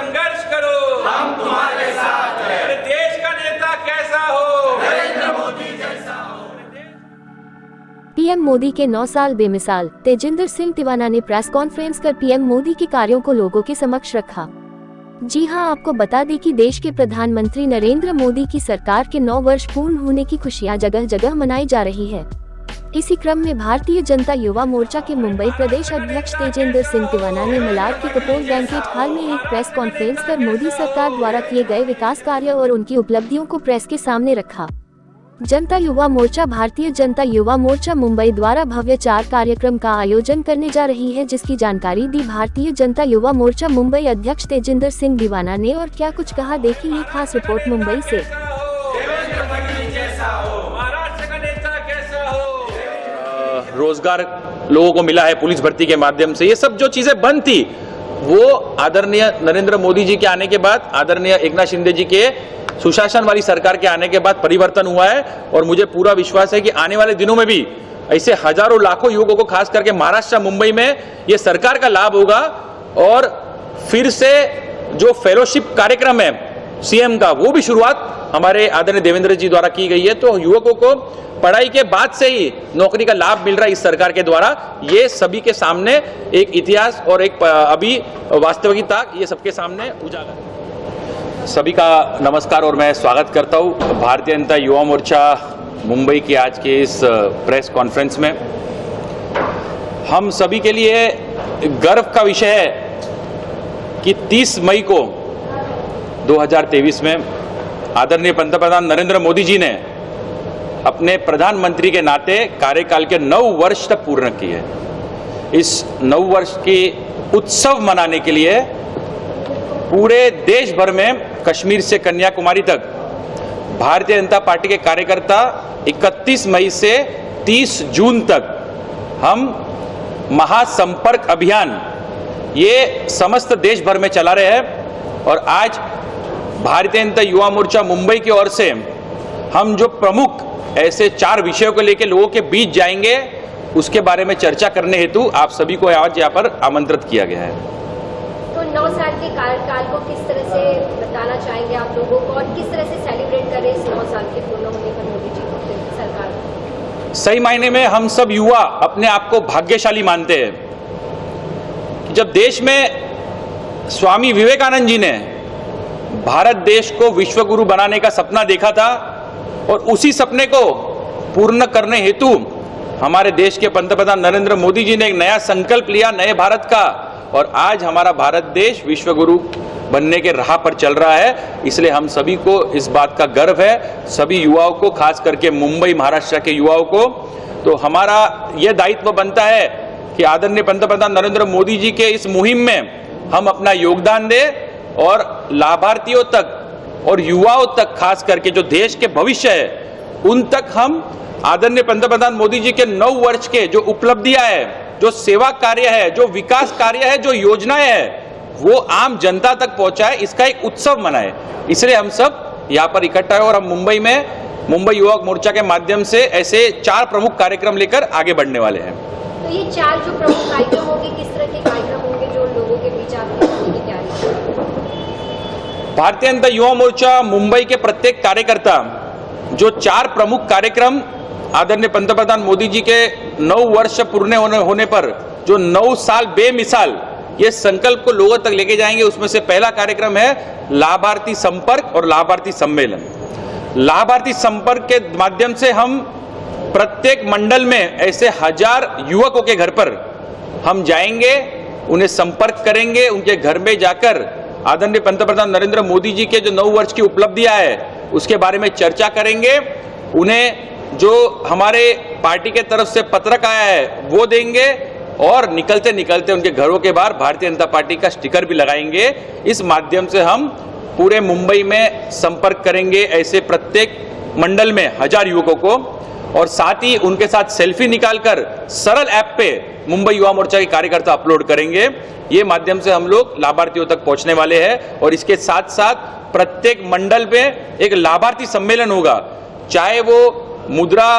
संघर्ष करो, हम तुम्हारे साथ हैं। अरे देश का नेता कैसा हो, नरेंद्र मोदी जैसा हो। पीएम मोदी के 9 साल बेमिसाल। तेजिंदर सिंह तिवाना ने प्रेस कॉन्फ्रेंस कर पीएम मोदी के कार्यों को लोगों के समक्ष रखा। जी हां, आपको बता दें कि देश के प्रधानमंत्री नरेंद्र मोदी की सरकार के 9 वर्ष पूर्ण होने की खुशियां जगह जगह मनाई जा रही है। इसी क्रम में भारतीय जनता युवा मोर्चा के मुंबई प्रदेश अध्यक्ष तेजिंदर सिंह तिवाना ने मलाड के कपूर बैंकेट हॉल में एक प्रेस कॉन्फ्रेंस कर मोदी सरकार द्वारा किए गए विकास कार्य और उनकी उपलब्धियों को प्रेस के सामने रखा। जनता युवा मोर्चा भारतीय जनता युवा मोर्चा मुंबई द्वारा भव्य 4 कार्यक्रम का आयोजन करने जा रही है, जिसकी जानकारी दी भारतीय जनता युवा मोर्चा मुंबई अध्यक्ष तेजिंदर सिंह तिवाना ने। और क्या कुछ कहा, देखिए ये खास रिपोर्ट मुंबई से। महाराष्ट्र का नेता कैसा हो, रोजगार लोगों को मिला है पुलिस भर्ती के माध्यम से। ये सब जो चीजें बंद थी वो आदरणीय नरेंद्र मोदी जी के आने के बाद, आदरणीय एकनाथ शिंदे जी के सुशासन वाली सरकार के आने के बाद परिवर्तन हुआ है। और मुझे पूरा विश्वास है कि आने वाले दिनों में भी ऐसे हजारों लाखों युवकों को, खास करके महाराष्ट्र मुंबई में, ये सरकार का लाभ होगा। और फिर से जो फेलोशिप कार्यक्रम है सीएम का, वो भी शुरुआत हमारे आदरणीय देवेंद्र जी द्वारा की गई है। तो युवकों को पढ़ाई के बाद से ही नौकरी का लाभ मिल रहा है इस सरकार के द्वारा। ये सभी के सामने एक इतिहास और एक अभी वास्तविकता, ये सबके सामने उजागर है। सभी का नमस्कार और मैं स्वागत करता हूँ भारतीय जनता युवा मोर्चा मुंबई की आज के इस प्रेस कॉन्फ्रेंस में। हम सभी के लिए गर्व का विषय है कि 30 मई को 2023 में आदरणीय पंतप्रधान नरेंद्र मोदी जी ने अपने प्रधानमंत्री के नाते कार्यकाल के 9 वर्ष तक पूर्ण किए। इस 9 वर्ष की उत्सव मनाने के लिए पूरे देश भर में, कश्मीर से कन्याकुमारी तक, भारतीय जनता पार्टी के कार्यकर्ता 31 मई से 30 जून तक हम महासंपर्क अभियान ये समस्त देश भर में चला रहे हैं। और आज भारतीय जनता युवा मोर्चा मुंबई की ओर से हम जो प्रमुख ऐसे 4 विषयों को लेकर लोगों के बीच जाएंगे, उसके बारे में चर्चा करने हेतु आप सभी को आज यहाँ पर आमंत्रित किया गया है। तो 9 साल के कार्यकाल को किस तरह से बताना चाहेंगे आप लोगों को, और किस तरह से सेलिब्रेट करें इस 9 साल के पूर्ण होने पर मोदी जी को सरकार? सही मायने में हम सब युवा अपने आप को भाग्यशाली मानते हैं कि जब देश में स्वामी विवेकानंद जी ने भारत देश को विश्व गुरु बनाने का सपना देखा था, और उसी सपने को पूर्ण करने हेतु हमारे देश के पंतप्रधान नरेंद्र मोदी जी ने एक नया संकल्प लिया, नए भारत का। और आज हमारा भारत देश विश्व गुरु बनने के राह पर चल रहा है। इसलिए हम सभी को इस बात का गर्व है, सभी युवाओं को, खास करके मुंबई महाराष्ट्र के युवाओं को। तो हमारा यह दायित्व बनता है कि आदरणीय पंतप्रधान नरेंद्र मोदी जी के इस मुहिम में हम अपना योगदान दें और लाभार्थियों तक और युवाओं तक, खास करके जो देश के भविष्य है, उन तक हम आदरणीय पंतप्रधान मोदी जी के 9 वर्ष के जो उपलब्धियां है, जो सेवा कार्य है, जो विकास कार्य है, जो योजनाएं है, वो आम जनता तक पहुंचाए, इसका एक उत्सव मनाए। इसलिए हम सब यहाँ पर इकट्ठा है और हम मुंबई में मुंबई युवा मोर्चा के माध्यम से ऐसे 4 प्रमुख कार्यक्रम लेकर आगे बढ़ने वाले हैं। तो ये 4 जो प्रमुख कार्यक्रम होंगे, किस तरह के कार्यक्रम होंगे जो लोगों के बीच आपकी तैयारी? भारतीय जनता युवा मोर्चा मुंबई के प्रत्येक कार्यकर्ता जो 4 प्रमुख कार्यक्रम आदरणीय पंतप्रधान मोदी जी के 9 वर्ष पूर्ण होने पर, जो 9 साल बेमिसाल ये संकल्प को लोगों तक लेके जाएंगे, उसमें से पहला कार्यक्रम है लाभार्थी संपर्क और लाभार्थी सम्मेलन। लाभार्थी संपर्क के माध्यम से हम प्रत्येक मंडल में ऐसे 1000 युवकों के घर पर हम जाएंगे, उन्हें संपर्क करेंगे, उनके घर में जाकर आदरणीय पंतप्रधान नरेंद्र मोदी जी के जो 9 वर्ष की उपलब्धियां है उसके बारे में चर्चा करेंगे। उन्हें जो हमारे पार्टी के तरफ से पत्रक आया है वो देंगे, और निकलते निकलते उनके घरों के बाहर भारतीय जनता पार्टी का स्टिकर भी लगाएंगे। इस माध्यम से हम पूरे मुंबई में संपर्क करेंगे ऐसे प्रत्येक मंडल में 1000 युवकों को, और साथ ही उनके साथ सेल्फी निकालकर सरल ऐप पे मुंबई युवा मोर्चा के कार्यकर्ता अपलोड करेंगे। ये माध्यम से हम लोग लाभार्थियों तक पहुंचने वाले हैं। और इसके साथ साथ प्रत्येक मंडल में एक लाभार्थी सम्मेलन होगा, चाहे वो मुद्रा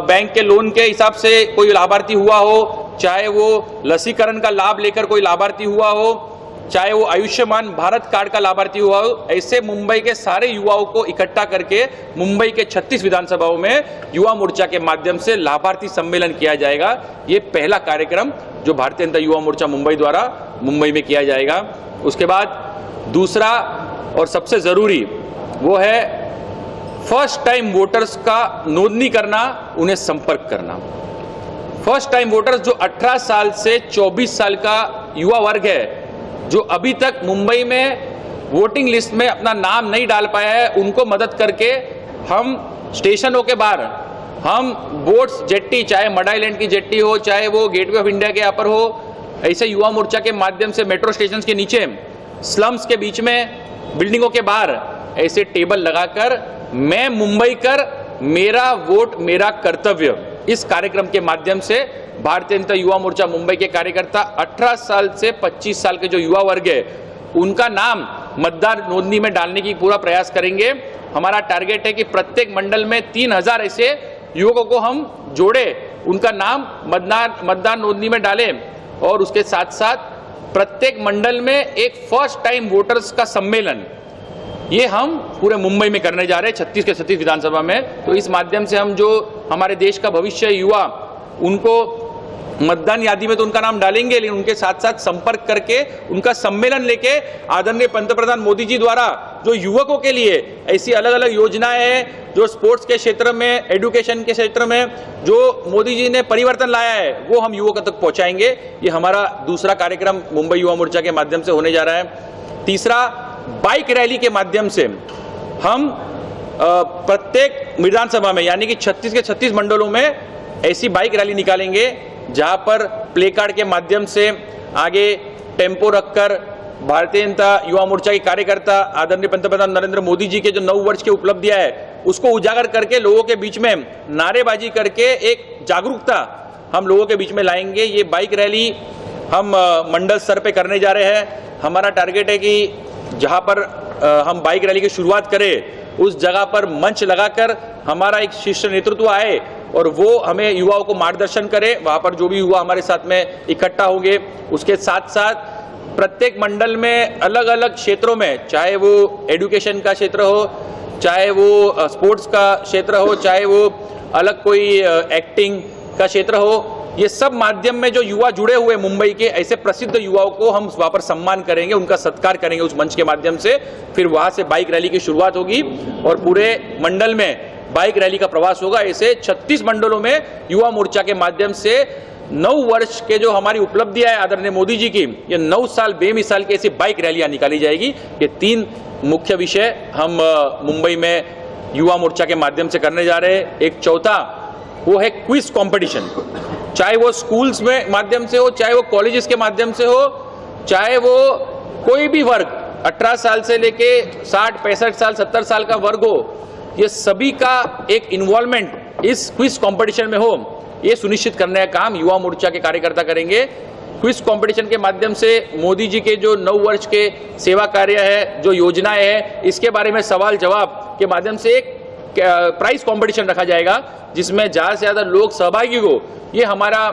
बैंक के लोन के हिसाब से कोई लाभार्थी हुआ हो, चाहे वो लसीकरण का लाभ लेकर कोई लाभार्थी हुआ हो, चाहे वो आयुष्मान भारत कार्ड का लाभार्थी हुआ हो, ऐसे मुंबई के सारे युवाओं को इकट्ठा करके मुंबई के 36 विधानसभाओं में युवा मोर्चा के माध्यम से लाभार्थी सम्मेलन किया जाएगा। ये पहला कार्यक्रम जो भारतीय जनता युवा मोर्चा मुंबई द्वारा मुंबई में किया जाएगा। उसके बाद दूसरा और सबसे जरूरी वो है फर्स्ट टाइम वोटर्स का नोंदनी करना, उन्हें संपर्क करना। फर्स्ट टाइम वोटर्स जो 18 साल से 24 साल का युवा वर्ग है, जो अभी तक मुंबई में वोटिंग लिस्ट में अपना नाम नहीं डाल पाया है, उनको मदद करके हम स्टेशनों के बाहर हम बोट्स जेट्टी, चाहे मड आइलैंड की जेट्टी हो, चाहे वो गेटवे ऑफ इंडिया के यहाँ पर हो, ऐसे युवा मोर्चा के माध्यम से मेट्रो स्टेशन के नीचे, स्लम्स के बीच में, बिल्डिंगों के बाहर ऐसे टेबल लगाकर मैं मुंबई कर, मेरा वोट मेरा कर्तव्य, इस कार्यक्रम के माध्यम से भारतीय जनता युवा मोर्चा मुंबई के कार्यकर्ता 18 साल से 25 साल के जो युवा वर्ग है, उनका नाम मतदार नोंदनी में डालने की पूरा प्रयास करेंगे। हमारा टारगेट है कि प्रत्येक मंडल में 3000 ऐसे युवकों को हम जोड़े, उनका नाम मतदार नोंदनी में डालें, और उसके साथ साथ प्रत्येक मंडल में एक फर्स्ट टाइम वोटर्स का सम्मेलन, ये हम पूरे मुंबई में करने जा रहे हैं 36 के 36 विधानसभा में। तो इस माध्यम से हम जो हमारे देश का भविष्य युवा, उनको मतदान यादी में तो उनका नाम डालेंगे, लेकिन उनके साथ साथ संपर्क करके उनका सम्मेलन लेके आदरणीय पंतप्रधान मोदी जी द्वारा जो युवकों के लिए ऐसी अलग अलग योजनाएं हैं, जो स्पोर्ट्स के क्षेत्र में, एजुकेशन के क्षेत्र में जो मोदी जी ने परिवर्तन लाया है, वो हम युवकों तक पहुंचाएंगे। ये हमारा दूसरा कार्यक्रम मुंबई युवा मोर्चा के माध्यम से होने जा रहा है। तीसरा, बाइक रैली के माध्यम से हम प्रत्येक विधानसभा में, यानी कि 36 के 36 मंडलों में ऐसी बाइक रैली निकालेंगे, जहां पर प्ले कार्ड के माध्यम से आगे टेम्पो रखकर भारतीय जनता युवा मोर्चा के कार्यकर्ता आदरणीय पंतप्रधान नरेंद्र मोदी जी के जो 9 वर्ष की उपलब्धियां है, उसको उजागर करके लोगों के बीच में नारेबाजी करके एक जागरूकता हम लोगों के बीच में लाएंगे। ये बाइक रैली हम मंडल स्तर पे करने जा रहे हैं। हमारा टारगेट है कि जहां पर हम बाइक रैली की शुरुआत करें, उस जगह पर मंच लगाकर हमारा एक शीर्ष नेतृत्व आए और वो हमें युवाओं को मार्गदर्शन करे। वहां पर जो भी युवा हमारे साथ में इकट्ठा होंगे, उसके साथ साथ प्रत्येक मंडल में अलग अलग क्षेत्रों में, चाहे वो एजुकेशन का क्षेत्र हो, चाहे वो स्पोर्ट्स का क्षेत्र हो, चाहे वो अलग कोई एक्टिंग का क्षेत्र हो, ये सब माध्यम में जो युवा जुड़े हुए मुंबई के ऐसे प्रसिद्ध युवाओं को हम वहां पर सम्मान करेंगे, उनका सत्कार करेंगे उस मंच के माध्यम से। फिर वहां से बाइक रैली की शुरुआत होगी और पूरे मंडल में बाइक रैली का प्रवास होगा। ऐसे 36 मंडलों में युवा मोर्चा के माध्यम से 9 वर्ष के जो हमारी उपलब्धियां है आदरणीय मोदी जी की, ये 9 साल बेमिसाल की ऐसी बाइक रैलियां निकाली जाएगी। ये 3 मुख्य विषय हम मुंबई में युवा मोर्चा के माध्यम से करने जा रहे हैं। एक चौथा वो है क्विज कंपटीशन, चाहे वो स्कूल्स में माध्यम से हो, चाहे वो कॉलेजेस के माध्यम से हो, चाहे वो कोई भी वर्ग 18 साल से लेके 60, 65 साल, 70 साल का वर्ग हो, ये सभी का एक इन्वॉल्वमेंट इस क्विज कंपटीशन में हो, ये सुनिश्चित करने का काम युवा मोर्चा के कार्यकर्ता करेंगे। क्विज कंपटीशन के माध्यम से मोदी जी के जो 9 वर्ष के सेवा कार्य है, जो योजनाएं है, इसके बारे में सवाल जवाब के माध्यम से एक प्राइज कंपटीशन रखा जाएगा, जिसमें ज्यादा से ज्यादा लोग सहभागी हो, ये हमारा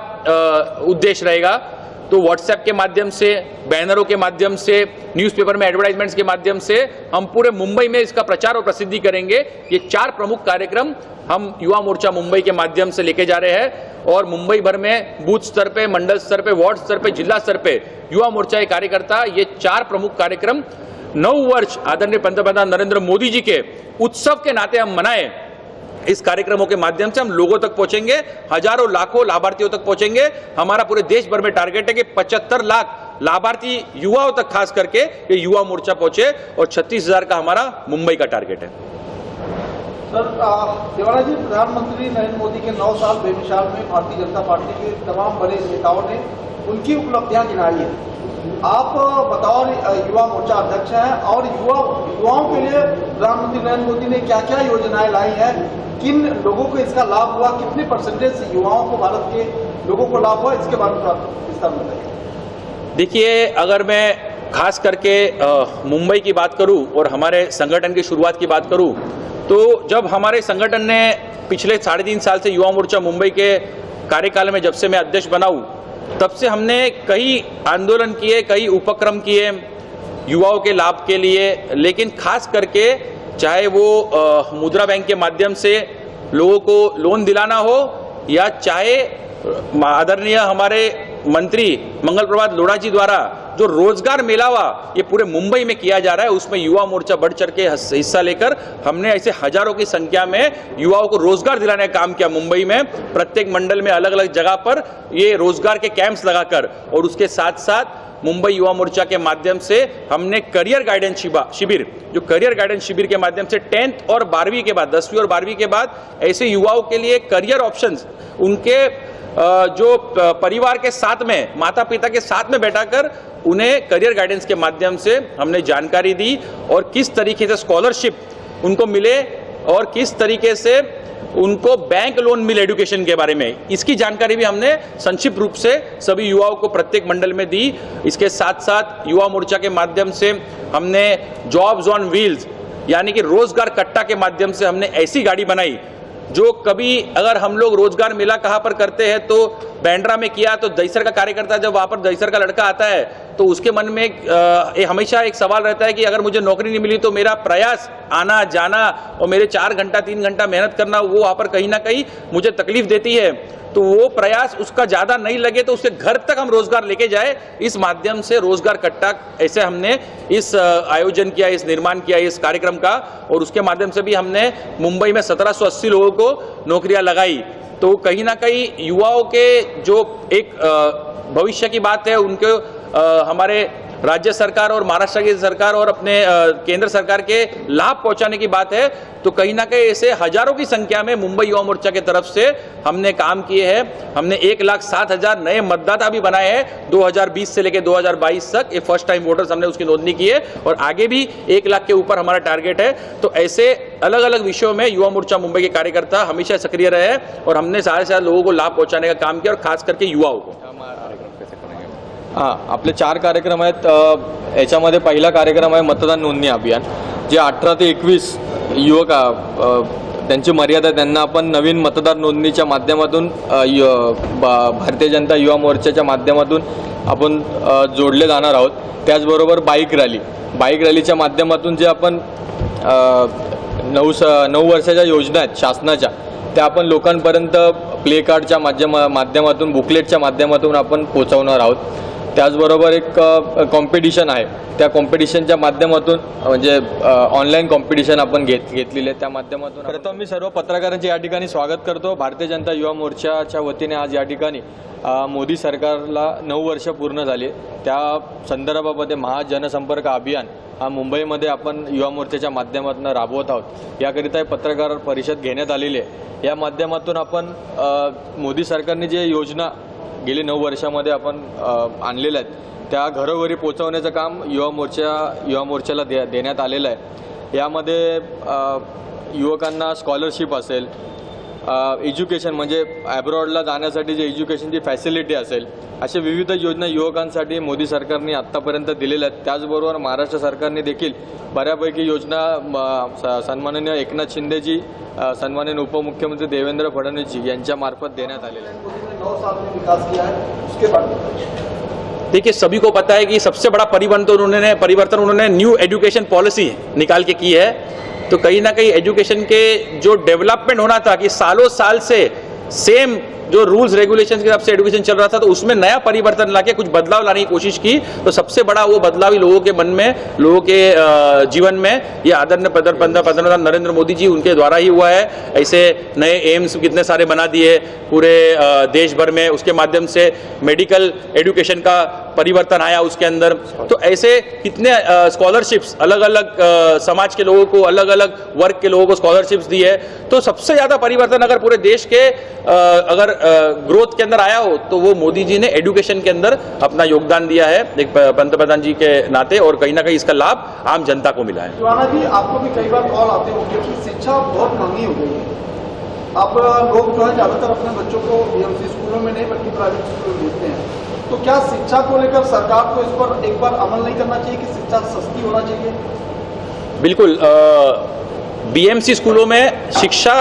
उद्देश्य रहेगा। तो व्हाट्सएप के माध्यम से, बैनरों के माध्यम से, न्यूज़पेपर में एडवर्टाइजमेंट्स के माध्यम से हम पूरे मुंबई में इसका प्रचार और प्रसिद्धि करेंगे। ये 4 प्रमुख कार्यक्रम हम युवा मोर्चा मुंबई के माध्यम से लेके जा रहे हैं और मुंबई भर में बूथ स्तर पे, मंडल स्तर पे, वार्ड स्तर पे, जिला स्तर पे युवा मोर्चा के कार्यकर्ता ये 4 प्रमुख कार्यक्रम 9 वर्ष आदरणीय पंतप्रधान नरेंद्र मोदी जी के उत्सव के नाते हम मनाएं। इस कार्यक्रमों के माध्यम से हम लोगों तक पहुंचेंगे, हजारों लाखों लाभार्थियों तक पहुंचेंगे। हमारा पूरे देश भर में टारगेट है कि 75 लाख लाभार्थी युवाओं तक खास करके ये युवा मोर्चा पहुंचे और 36,000 का हमारा मुंबई का टारगेट है। सर, देवाना जी, प्रधानमंत्री नरेंद्र मोदी के 9 साल बेमिसाल में भारतीय जनता पार्टी के तमाम बड़े नेताओं ने उनकी उपलब्धियां गिनाई है। आप बतौर युवा मोर्चा अध्यक्ष हैं और युवाओं के लिए प्रधानमंत्री नरेंद्र मोदी ने क्या क्या योजनाएं लाई हैं, किन लोगों को इसका लाभ हुआ, कितने परसेंटेज से युवाओं को, भारत के लोगों को लाभ हुआ, इसके बारे में विस्तार में बताइए। देखिए, अगर मैं खास करके मुंबई की बात करूं और हमारे संगठन की शुरुआत की बात करूं, तो जब हमारे संगठन ने पिछले 3.5 साल से युवा मोर्चा मुंबई के कार्यकाल में जब से मैं अध्यक्ष बना हूं, तब से हमने कई आंदोलन किए, कई उपक्रम किए, युवाओं के लाभ के लिए, लेकिन खास करके चाहे वो मुद्रा बैंक के माध्यम से लोगों को लोन दिलाना हो या चाहे आदरणीय हमारे मंत्री मंगल प्रभात लोढ़ा जी द्वारा जो रोजगार मेलावा ये पूरे मुंबई में किया जा रहा है, उसमें युवा मोर्चा बढ़ चढ़ के हिस्सा लेकर हमने ऐसे हजारों की संख्या में युवाओं को रोजगार दिलाने का काम किया। मुंबई में प्रत्येक मंडल में अलग अलग जगह पर ये रोजगार के कैंप्स लगाकर, और उसके साथ साथ मुंबई युवा मोर्चा के माध्यम से हमने करियर गाइडेंस शिविर, जो करियर गाइडेंस शिविर के माध्यम से 10th और 12वीं के बाद, 10वीं और 12वीं के बाद ऐसे युवाओं के लिए करियर ऑप्शंस उनके जो परिवार के साथ में, माता पिता के साथ में बैठाकर उन्हें करियर गाइडेंस के माध्यम से हमने जानकारी दी और किस तरीके से स्कॉलरशिप उनको मिले और किस तरीके से उनको बैंक लोन मिले एजुकेशन के बारे में, इसकी जानकारी भी हमने संक्षिप्त रूप से सभी युवाओं को प्रत्येक मंडल में दी। इसके साथ साथ युवा मोर्चा के माध्यम से हमने जॉब्स ऑन व्हील्स यानी कि रोजगार कट्टा के माध्यम से हमने ऐसी गाड़ी बनाई जो कभी अगर हम लोग रोजगार मेला कहाँ पर करते हैं तो बैंड्रा में किया, तो दहीसर का कार्यकर्ता जब वहाँ पर दहीसर का लड़का आता है तो उसके मन में हमेशा एक सवाल रहता है कि अगर मुझे नौकरी नहीं मिली तो मेरा प्रयास आना जाना और मेरे 4 घंटा 3 घंटा मेहनत करना वो वहाँ पर कहीं ना कहीं मुझे तकलीफ देती है, तो वो प्रयास उसका ज़्यादा नहीं लगे तो उसके घर तक हम रोजगार लेके जाए, इस माध्यम से रोजगार कट्टा ऐसे हमने इस आयोजन किया, इस निर्माण किया इस कार्यक्रम का, और उसके माध्यम से भी हमने मुंबई में 1780 लोगों को नौकरियां लगाई। तो कहीं ना कहीं युवाओं के जो एक भविष्य की बात है, उनके हमारे राज्य सरकार और महाराष्ट्र की सरकार और अपने केंद्र सरकार के लाभ पहुंचाने की बात है, तो कहीं ना कहीं ऐसे हजारों की संख्या में मुंबई युवा मोर्चा की तरफ से हमने काम किए हैं। हमने 1,07,000 नए मतदाता भी बनाए हैं 2020 से लेकर 2022 तक। ये फर्स्ट टाइम वोटर्स हमने उसकी नोंदनी की है और आगे भी 1 लाख के ऊपर हमारा टारगेट है। तो ऐसे अलग अलग विषयों में युवा मोर्चा मुंबई के कार्यकर्ता हमेशा सक्रिय रहे हैं और हमने सारे सारे लोगों को लाभ पहुंचाने का काम किया और खास करके युवाओं को। हां, आपले 4 कार्यक्रम आहेत। याच्यामध्ये पहिला कार्यक्रम आहे मतदान नोंदणी अभियान, जे 18 ते 21 युवक त्यांची मर्यादा आहे, त्यांना आपण नवीन मतदार नोंदणीच्या माध्यमातून भारतीय जनता युवा मोर्चाच्या माध्यमातून आपण जोडले जाणार आहोत। त्याचबरोबर बाईक रॅलीच्या माध्यमातून जे आपण 9 वर्षाच्या योजना आहेत शासनाच्या, त्या आपण लोकांपर्यंत प्ले कार्डच्या माध्यमातून बुकलेटच्या माध्यमातून आपण पोहोचवणार आहोत। त्याचबरोबर एक कॉम्पिटिशन आहे, त्या कॉम्पिटिशनच्या माध्यमातून म्हणजे ऑनलाईन कॉम्पिटिशन आपण घेतलेली आहे, त्या माध्यमातून प्रथम मी सर्व पत्रकारांचे या ठिकाणी स्वागत करतो। भारतीय जनता युवा मोर्चाच्या वतीने आज या ठिकाणी मोदी सरकारला 9 वर्ष पूर्ण झाली, त्या संदर्भामध्ये महाजनसंपर्क अभियान हा मुंबईमध्ये आपण युवा मोर्चाच्या माध्यमातून राबवत आहोत। याकरिता पत्रकार परिषद घेण्यात आलेली आहे। या माध्यमातून आपण मोदी सरकारने जे योजना गेली 9 वर्षामध्ये आपण आणलेल्या आहेत त्या घरोघरी पोहोचवण्याचं काम युवा मोर्चाला देण्यात आलेलं आहे। यामध्ये युवकांना स्कॉलरशिप असेल, एज्युकेशन म्हणजे ॲब्रॉडला जाण्यासाठी जे एज्युकेशनची फॅसिलिटी असेल, अशा विविध योजना युवकांसाठी मोदी सरकारने आत्तापर्यंत दिलेल्या आहेत। त्याचबरोबर महाराष्ट्र सरकारने देखील बऱ्यापैकी योजना सन्माननीय एकनाथ शिंदेजी, सन्माननीय उपमुख्यमंत्री देवेंद्र फडणवीसजी यांच्या मार्फत देण्यात आलेल्या आहेत। 9 साल में विकास किया है, उसके बारे में देखिए, सभी को पता है कि सबसे बड़ा परिवर्तन उन्होंने न्यू एजुकेशन पॉलिसी निकाल के की है। तो कहीं ना कहीं एजुकेशन के जो डेवलपमेंट होना था कि सालों साल से सेम जो रूल्स रेगुलेशंस के हिसाब से एजुकेशन चल रहा था, तो उसमें नया परिवर्तन लाके कुछ बदलाव लाने की कोशिश की। तो सबसे बड़ा वो बदलाव ही लोगों के मन में, लोगों के जीवन में ये आदरणीय प्रधानमंत्री नरेंद्र मोदी जी उनके द्वारा ही हुआ है। ऐसे नए एम्स कितने सारे बना दिए पूरे देश भर में, उसके माध्यम से मेडिकल एजुकेशन का परिवर्तन आया उसके अंदर। तो ऐसे कितने स्कॉलरशिप्स अलग अलग समाज के लोगों को, अलग अलग वर्ग के लोगों को स्कॉलरशिप्स दी है। तो सबसे ज़्यादा परिवर्तन अगर पूरे देश के अगर ग्रोथ के अंदर आया हो तो वो मोदी जी ने एजुकेशन के अंदर अपना योगदान दिया है एक पंतप्रधान जी के नाते, और कहीं ना कहीं इसका लाभ आम जनता को मिला है। शिवाना जी, आपको भी कई बार कॉल आते होंगे कि शिक्षा बहुत महंगी हो गई है। अब लोग जो है ज़्यादातर अपने बच्चों को बीएमसी स्कूलों में नहीं बल्कि प्राइवेट स्कूलों में भेजते हैं। तो क्या शिक्षा को लेकर सरकार को इस पर एक बार अमल नहीं करना चाहिए कि शिक्षा सस्ती होना चाहिए? बिल्कुल, बीएमसी स्कूलों में शिक्षा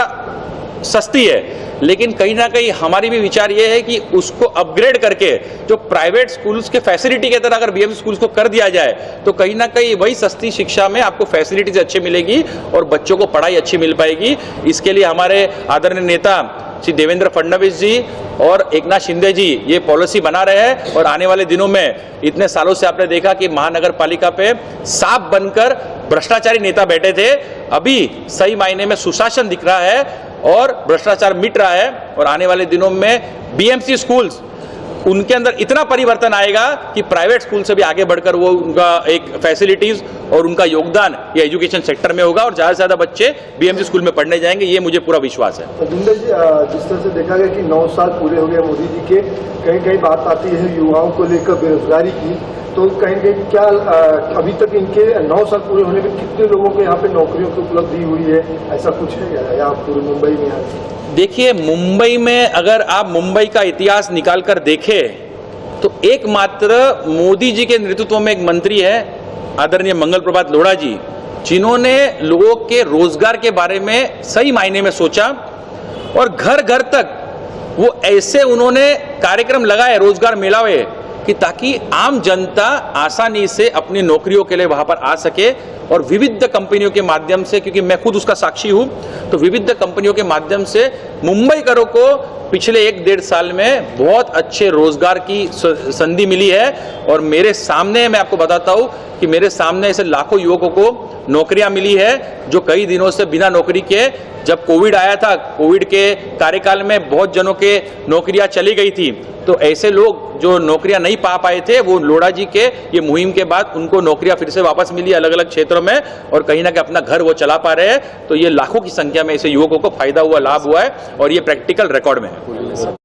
सस्ती है, लेकिन कहीं ना कहीं हमारी भी विचार ये है कि उसको अपग्रेड करके जो प्राइवेट स्कूल्स के फैसिलिटी के तरह अगर बीएमसी स्कूल्स को कर दिया जाए तो कहीं ना कहीं वही सस्ती शिक्षा में आपको फैसिलिटीज अच्छी मिलेगी और बच्चों को पढ़ाई अच्छी मिल पाएगी। इसके लिए हमारे आदरणीय नेता श्री देवेंद्र फडणवीस जी और एकनाथ शिंदे जी ये पॉलिसी बना रहे हैं और आने वाले दिनों में इतने सालों से आपने देखा कि महानगर पालिका पे सांप बनकर भ्रष्टाचारी नेता बैठे थे, अभी सही मायने में सुशासन दिख रहा है और भ्रष्टाचार मिट रहा है और आने वाले दिनों में बीएमसी स्कूल्स उनके अंदर इतना परिवर्तन आएगा कि प्राइवेट स्कूल से भी आगे बढ़कर वो उनका एक फैसिलिटीज और उनका योगदान ये एजुकेशन सेक्टर में होगा और ज़्यादा से ज़्यादा बच्चे बीएमसी स्कूल में पढ़ने जाएंगे, ये मुझे पूरा विश्वास है। जिंदर जी, जिस तरह से देखा गया कि 9 साल पूरे हो गए मोदी जी के, कहीं कहीं बात आती है युवाओं को लेकर बेरोजगारी की, तो कहीं कहीं क्या अभी तक इनके 9 साल पूरे होने में कितने लोगों को यहाँ पे नौकरियों की उपलब्धि हुई है, ऐसा कुछ है या पूरे मुंबई में? देखिए, मुंबई में अगर आप मुंबई का इतिहास निकाल कर देखें तो एकमात्र मोदी जी के नेतृत्व में एक मंत्री है आदरणीय मंगल प्रभात लोढ़ा जी, जिन्होंने लोगों के रोजगार के बारे में सही मायने में सोचा और घर घर तक वो ऐसे उन्होंने कार्यक्रम लगाए, रोजगार मेलावे, कि ताकि आम जनता आसानी से अपनी नौकरियों के लिए वहां पर आ सके और विविध कंपनियों के माध्यम से, क्योंकि मैं खुद उसका साक्षी हूं, तो विविध कंपनियों के माध्यम से मुंबईकरों को पिछले 1-1.5 साल में बहुत अच्छे रोजगार की संधि मिली है। और मेरे सामने मैं आपको बताता हूं कि मेरे सामने ऐसे लाखों युवकों को नौकरियां मिली है जो कई दिनों से बिना नौकरी के, जब कोविड आया था, कोविड के कार्यकाल में बहुत जनों के नौकरियां चली गई थी, तो ऐसे लोग जो नौकरियां नहीं पा पाए थे वो लोढ़ा जी के ये मुहिम के बाद उनको नौकरियां फिर से वापस मिली अलग अलग क्षेत्रों में और कहीं ना कहीं अपना घर वो चला पा रहे हैं। तो ये लाखों की संख्या में ऐसे युवकों को फायदा हुआ, लाभ हुआ है और ये प्रैक्टिकल रिकॉर्ड में है।